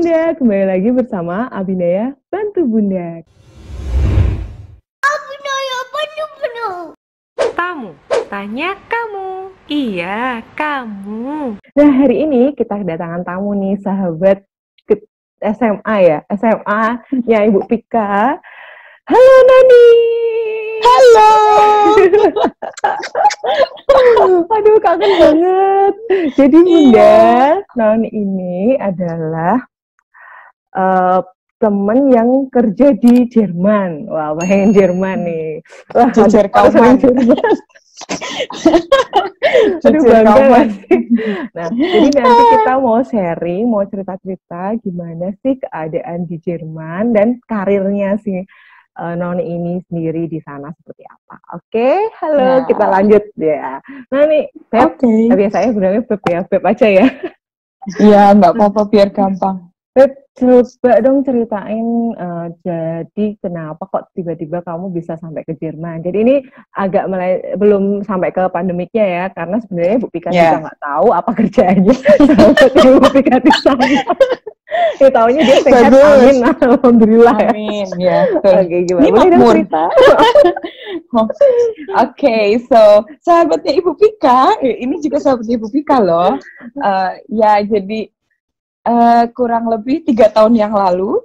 Bunda, kembali lagi bersama Abinaya Bantu Bunda. Abinaya Bantu Bunda. Tamu, tanya kamu. Iya, kamu. Nah, hari ini kita kedatangan tamu nih, sahabat SMA ya, SMA-nya Ibu Pika. Halo Nani. Halo. Aduh, kangen banget. Jadi Bunda, Nani ini adalah temen yang kerja di Jerman. Wah, pengen Jerman nih. Wah, Jejer kauman. Aduh, bangga sih. Nah, jadi nanti kita mau sharing, mau cerita-cerita gimana sih keadaan di Jerman dan karirnya sih Noni ini sendiri di sana seperti apa. Oke, halo, kita lanjut ya. Noni, Beb, biasanya bilangnya Beb ya, Beb aja ya. Iya, nggak apa-apa biar gampang. Beb, coba dong ceritain jadi kenapa kok tiba-tiba kamu bisa sampai ke Jerman. Jadi ini agak belum sampai ke pandemiknya ya, karena sebenarnya Bu Pika juga nggak tahu apa kerjaannya sampai Bu Pika di sana. Ya taunya dia sehat, amin, alhamdulillah. Amin, ya. Oke, gimana? Ini Boleh dong makmur. cerita? Oke, so sahabatnya Ibu Pika, ini juga sahabatnya Ibu Pika loh. Ya, jadi kurang lebih 3 tahun yang lalu.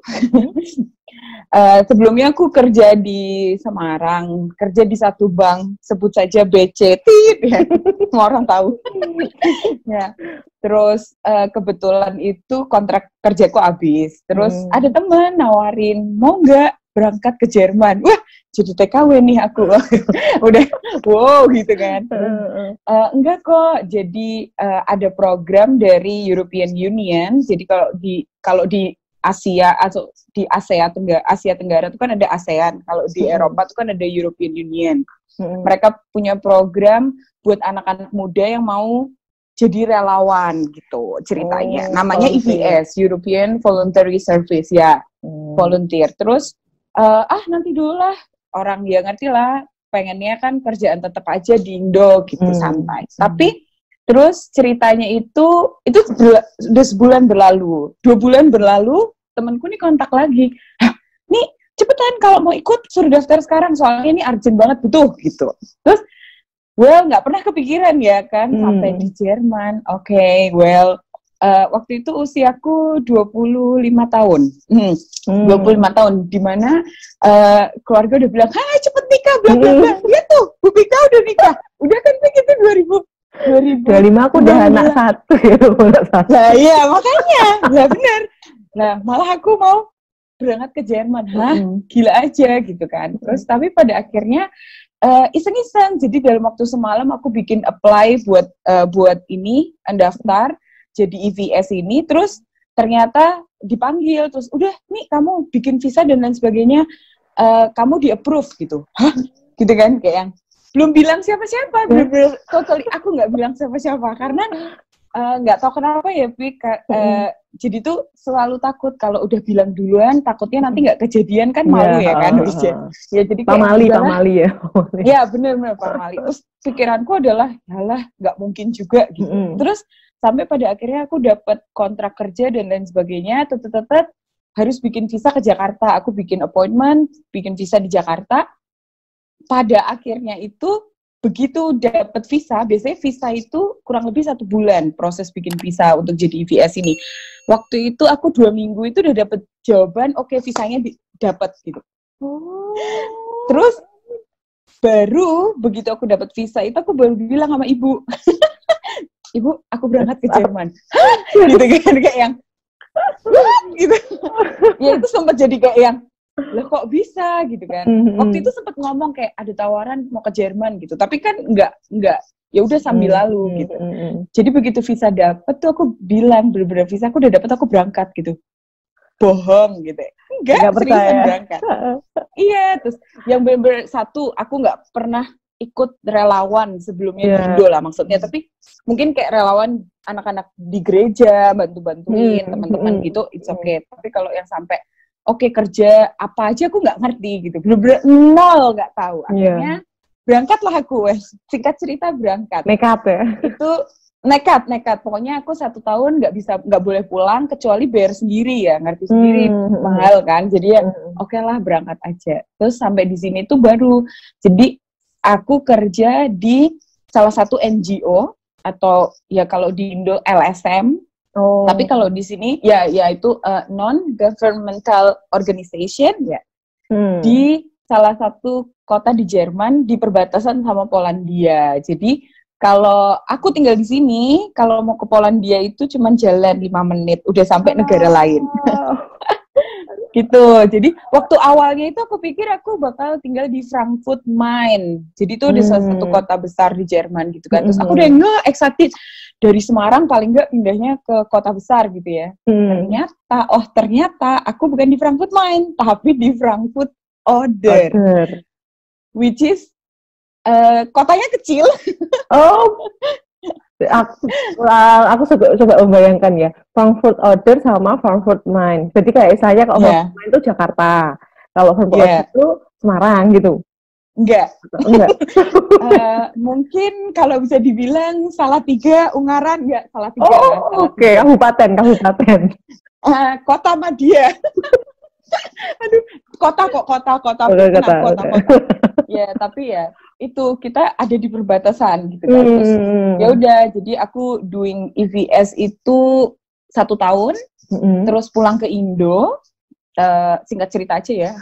Sebelumnya aku kerja di Semarang, kerja di satu bank, sebut saja BCT, ya. Semua orang tahu. Ya. Terus kebetulan itu kontrak kerjaku habis. Terus ada teman nawarin, mau nggak berangkat ke Jerman? Wah, jadi TKW nih aku. Udah, wow gitu kan. Enggak kok, jadi ada program dari European Union. Jadi kalau di Asia atau di Asia Tenggara itu kan ada ASEAN. Kalau di Eropa itu kan ada European Union. Mereka punya program buat anak-anak muda yang mau jadi relawan gitu ceritanya. Namanya EVS, European Voluntary Service ya, volunteer. Terus nanti dulu lah, orang dia ngerti lah, pengennya kan kerjaan tetap aja di Indo gitu, santai. Tapi terus ceritanya itu udah sebulan berlalu, 2 bulan berlalu, temanku nih kontak lagi, nih cepetan kalau mau ikut suruh daftar sekarang, soalnya ini urgent banget butuh gitu. Terus nggak pernah kepikiran ya kan sampai di Jerman. Waktu itu usiaku 25 tahun. 25 tahun, dimana keluarga udah bilang, hai cepet nikah, bla bla bla. Lihat tuh, Bu Pika udah nikah. Udah kan begitu 25 aku udah anak 1 ya. Nah iya, makanya. Nah benar. Nah, malah aku mau berangkat ke Jerman. Hah? Gila aja gitu kan. Terus tapi pada akhirnya iseng-iseng. Jadi dalam waktu semalam aku bikin apply buat ini, daftar jadi EVS ini, terus ternyata dipanggil, terus udah nih kamu bikin visa dan lain sebagainya, kamu di-approve gitu. Hah? Gitu kan, kayak yang belum bilang siapa-siapa, bener-bener totally aku nggak bilang siapa-siapa, karena nggak tahu kenapa ya, jadi tuh selalu takut kalau udah bilang duluan, takutnya nanti nggak kejadian kan, malu ya kan. Ya jadi kayak pamali ya. Ya bener-bener pamali. Terus pikiranku adalah, yalah nggak mungkin juga gitu. Terus sampai pada akhirnya aku dapat kontrak kerja dan lain sebagainya, tetap harus bikin visa ke Jakarta. Aku bikin appointment, bikin visa di Jakarta. Pada akhirnya itu, begitu dapat visa, biasanya visa itu kurang lebih 1 bulan proses bikin visa untuk jadi EVS ini. Waktu itu aku 2 minggu itu udah dapat jawaban, oke, visanya dapat gitu. Terus baru begitu aku dapat visa itu, aku baru bilang sama ibu, Ibu, aku berangkat ke Jerman. Gitu kan, kayak yang gitu. Ya itu sempat jadi kayak yang, lah kok bisa gitu kan. Waktu itu sempat ngomong kayak ada tawaran mau ke Jerman gitu, tapi kan enggak ya udah sambil lalu gitu. Jadi begitu visa dapet tuh aku bilang, bener-bener visa aku udah dapet, aku berangkat gitu. Bohong gitu. Enggak seriusan berangkat. Iya, terus yang bener-bener satu, aku nggak pernah ikut relawan sebelumnya di Indo lah maksudnya, tapi mungkin kayak relawan anak-anak di gereja, bantu-bantuin teman-teman gitu, it's okay. Tapi kalau yang sampai kerja apa aja aku nggak ngerti gitu, bener-bener nol, nggak tahu. Akhirnya berangkatlah aku, singkat cerita berangkat. Nekat ya? Itu nekat. Pokoknya aku 1 tahun nggak boleh pulang kecuali bayar sendiri ya, ngerti sendiri mahal kan. Jadi ya oke lah berangkat aja. Terus sampai di sini tuh baru. Jadi aku kerja di salah satu NGO atau ya kalau di Indo LSM. Tapi kalau di sini ya itu non governmental organization ya. Di salah satu kota di Jerman di perbatasan sama Polandia. Jadi kalau aku tinggal di sini, kalau mau ke Polandia itu cuma jalan 5 menit, udah sampai negara lain. Gitu. Jadi waktu awalnya itu aku pikir aku bakal tinggal di Frankfurt Main. Jadi itu di salah satu kota besar di Jerman gitu kan. Terus aku udah nggak excited dari Semarang paling nggak pindahnya ke kota besar gitu ya. Ternyata aku bukan di Frankfurt Main, tapi di Frankfurt Oder. Which is kotanya kecil. Aku coba membayangkan ya, Frankfurt Oder sama Frankfurt Main. Jadi kayak saya kalau Frankfurt Main itu Jakarta, kalau Frankfurt Oder itu Semarang gitu. Enggak. Mungkin kalau bisa dibilang Salatiga, Ungaran enggak Salatiga. Oke. Kabupaten. Kota Madia. Aduh, kota. Ya, tapi ya itu kita ada di perbatasan gitu kan. Terus ya udah, jadi aku doing EVS itu 1 tahun, terus pulang ke Indo. Singkat cerita aja ya.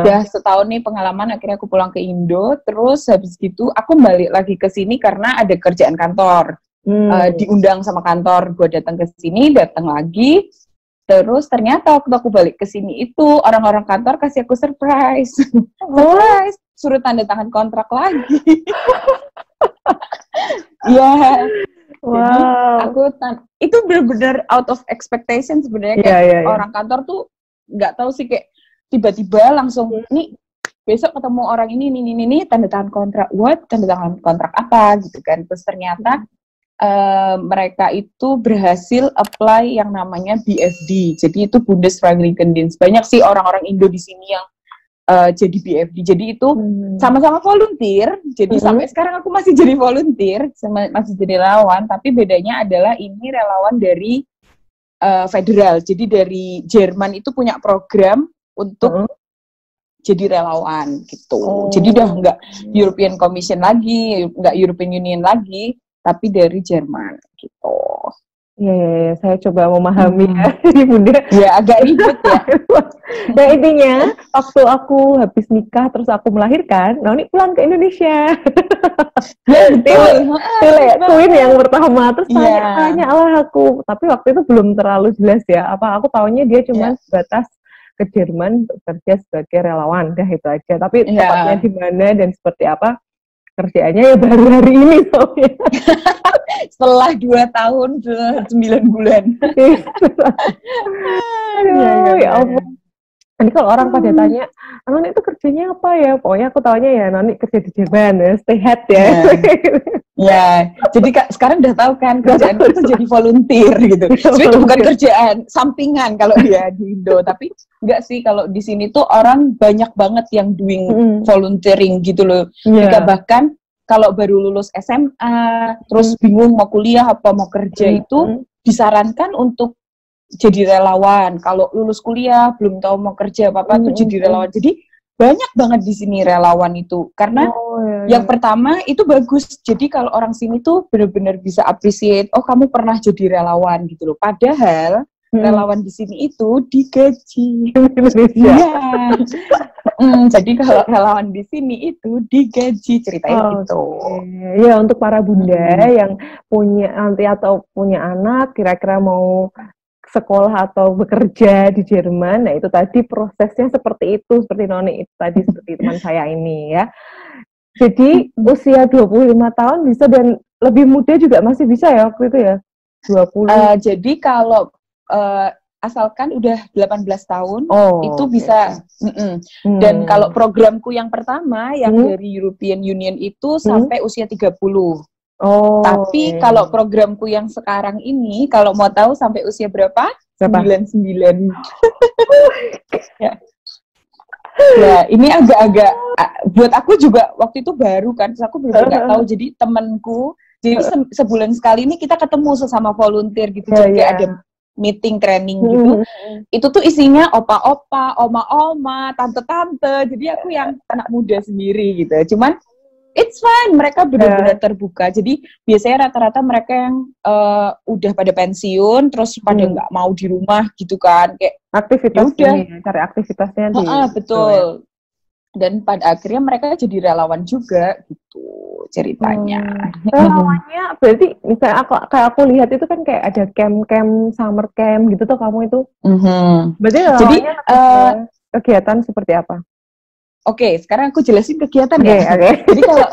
Udah 1 tahun nih pengalaman, akhirnya aku pulang ke Indo. Terus habis gitu aku balik lagi ke sini karena ada kerjaan kantor. Diundang sama kantor, gue datang ke sini, datang lagi. Terus ternyata waktu aku balik ke sini itu orang-orang kantor kasih aku surprise. Surprise, suruh tanda tangan kontrak lagi. Ya. Jadi aku itu benar-benar out of expectation sebenarnya, kayak orang kantor tuh nggak tahu sih, kayak tiba-tiba langsung nih besok ketemu orang ini tanda tangan kontrak. What? Tanda tangan kontrak apa gitu kan. Terus ternyata mereka itu berhasil apply yang namanya BFD. Jadi itu Bundesfreiwilligendienst. Banyak sih orang-orang Indo di sini yang jadi BFD. Jadi itu sama-sama volunteer. Jadi sampai sekarang aku masih jadi volunteer, masih jadi relawan. Tapi bedanya adalah ini relawan dari federal. Jadi dari Jerman itu punya program untuk jadi relawan gitu. Jadi udah nggak European Commission lagi, nggak European Union lagi, tapi dari Jerman gitu. Iya, saya coba memahami ya, Bunda. Ya, agak ribet ya. Nah, intinya, waktu aku habis nikah, terus aku melahirkan, Noni pulang ke Indonesia. Queen yang pertama, terus tanya Allah aku. Tapi waktu itu belum terlalu jelas ya, aku taunya dia cuma sebatas ke Jerman bekerja sebagai relawan, dah itu aja. Tapi tepatnya di mana dan seperti apa, kerjaannya ya baru hari ini soalnya. Setelah 2 tahun 9 bulan. Aduh, ya ampun. Nanti kalau orang pada tanya, Noni itu kerjanya apa ya? Pokoknya aku taunya ya Noni kerja di Jerman, stay head ya. Ya, jadi sekarang udah tahu kan kerjaan itu jadi volunteer gitu. Jadi itu bukan kerjaan sampingan kalau dia di Indo, tapi enggak sih, kalau di sini tuh orang banyak banget yang doing volunteering gitu loh. Jika bahkan kalau baru lulus SMA, terus bingung mau kuliah apa mau kerja itu disarankan untuk jadi relawan. Kalau lulus kuliah belum tahu mau kerja apa-apa tuh jadi relawan. Jadi banyak banget di sini relawan itu. Karena yang pertama itu bagus. Jadi kalau orang sini tuh benar-benar bisa appreciate, oh kamu pernah jadi relawan gitu loh. Padahal relawan di sini itu digaji. Jadi kalau relawan di sini itu digaji, ceritanya gitu. Ya, untuk para bunda yang punya nanti atau punya anak kira-kira mau sekolah atau bekerja di Jerman, nah itu tadi prosesnya seperti itu, seperti Noni itu tadi, seperti teman saya ini ya. Jadi usia 25 tahun bisa, dan lebih muda juga masih bisa ya waktu itu ya? 20. Jadi kalau asalkan udah 18 tahun itu bisa. Dan kalau programku yang pertama yang dari European Union itu sampai usia 30. Tapi kalau programku yang sekarang ini, kalau mau tahu sampai usia berapa? 99. Ya, ini agak-agak buat aku juga waktu itu baru kan, terus aku benar-benar nggak tahu. Jadi temanku Jadi sebulan sekali ini kita ketemu sesama volunteer gitu, jadi ada meeting training gitu. Itu tuh isinya opa-opa, oma-oma, tante-tante. Jadi aku yang anak muda sendiri gitu. Cuman it's fine, mereka benar-benar terbuka. Jadi biasanya rata-rata mereka yang udah pada pensiun, terus pada nggak mau di rumah gitu kan, kayak aktivitasnya, cari aktivitasnya di. Betul. Dan pada akhirnya mereka jadi relawan juga gitu ceritanya. Relawannya berarti misalnya aku lihat itu kan kayak ada camp summer camp gitu tuh kamu itu. Berarti relawannya kegiatan seperti apa? Oke, sekarang aku jelasin kegiatan ya. Jadi kalau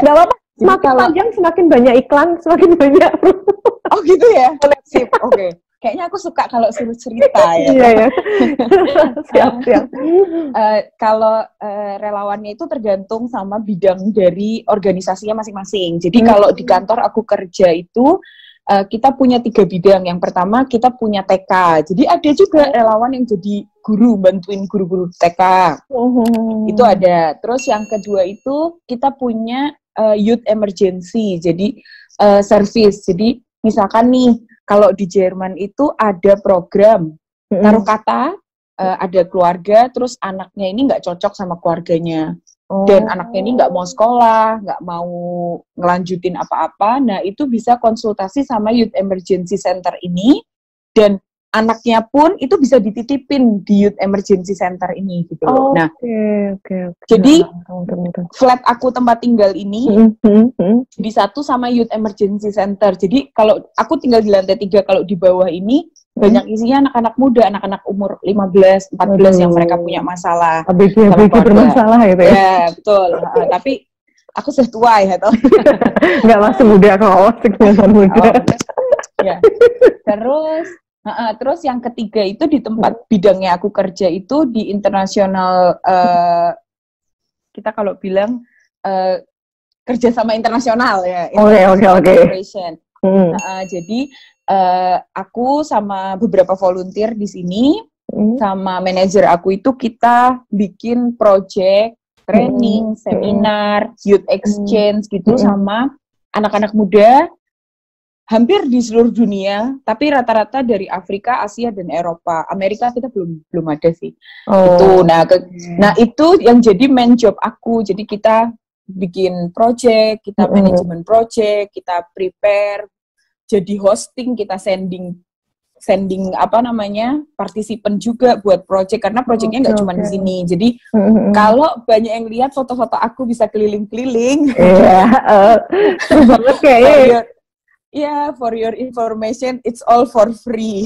nggak apa-apa, semakin panjang semakin banyak iklan, semakin banyak. Oh gitu ya. Sip. Oke. Kayaknya aku suka kalau suruh cerita ya. Iya. Siap. Kalau relawannya itu tergantung sama bidang dari organisasinya masing-masing. Jadi kalau di kantor aku kerja itu kita punya 3 bidang. Yang pertama kita punya TK. Jadi ada juga relawan yang jadi guru, bantuin guru-guru TK. Itu ada. Terus yang kedua itu kita punya youth emergency. Jadi service. Jadi misalkan nih, kalau di Jerman itu ada program, taruh kata, ada keluarga, terus anaknya ini nggak cocok sama keluarganya. Dan anaknya ini nggak mau sekolah, nggak mau ngelanjutin apa-apa, nah itu bisa konsultasi sama Youth Emergency Center ini, dan anaknya pun itu bisa dititipin di Youth Emergency Center ini gitu loh. Nah, jadi flat aku tempat tinggal ini di satu sama Youth Emergency Center. Jadi kalau aku tinggal di lantai 3, kalau di bawah ini banyak isinya anak-anak muda, anak-anak umur 15, 14 yang mereka punya masalah. ABG bermasalah gitu ya. Ya, betul. Tapi aku sudah tua ya, toh. Nggak masih muda kok, kelihatan muda. Ya. Terus yang ketiga itu di tempat bidangnya aku kerja itu di internasional, kita kalau bilang kerjasama internasional ya. Oke. Jadi aku sama beberapa volunteer di sini, sama manajer aku itu kita bikin project, training, seminar, youth exchange gitu sama anak-anak muda hampir di seluruh dunia, tapi rata-rata dari Afrika, Asia, dan Eropa. Amerika kita belum ada sih. Itu. Nah itu yang jadi main job aku. Jadi kita bikin project, kita manajemen project, kita prepare, jadi hosting, kita sending partisipan juga buat project, karena projectnya nggak cuma di sini. Jadi kalau banyak yang lihat foto-foto aku bisa keliling-keliling. Banget kayaknya. For your information, it's all for free.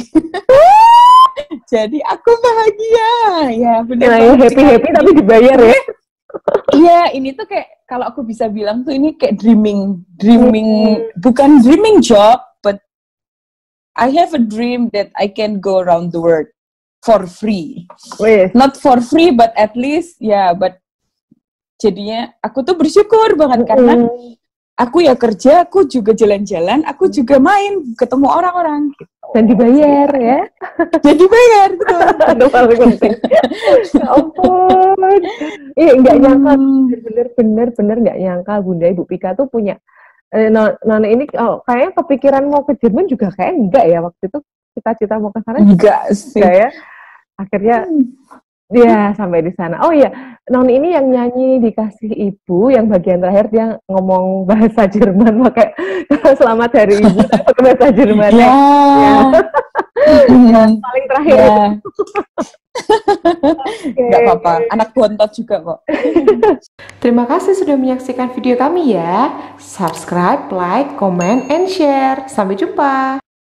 Jadi aku bahagia, ya benar. Happy tapi dibayar ya. Iya, ini tuh kayak kalau aku bisa bilang tuh ini kayak dreaming, bukan dreaming job, but I have a dream that I can go around the world for free. Not for free, but at least but jadinya aku tuh bersyukur banget karena aku ya kerja, aku juga jalan-jalan, aku juga main, ketemu orang-orang gitu. Dan dibayar ya. Dan dibayar, betul. Aduh, paling penting. Ya ampun. Nggak nyangka, bener-bener nggak nyangka Bunda Ibu Pika tuh punya Nona ini kayaknya kepikiran mau ke Jerman juga kayak enggak ya waktu itu, cita-cita mau ke sana enggak sih ya. Akhirnya dia sampai di sana. Oh iya, Nona ini yang nyanyi Dikasih Ibu, yang bagian terakhir dia ngomong bahasa Jerman pakai selamat hari ibu pakai bahasa Jerman. Paling terakhir. Nggak apa-apa, anak bontot juga kok. Terima kasih sudah menyaksikan video kami ya. Subscribe, like, comment, and share. Sampai jumpa.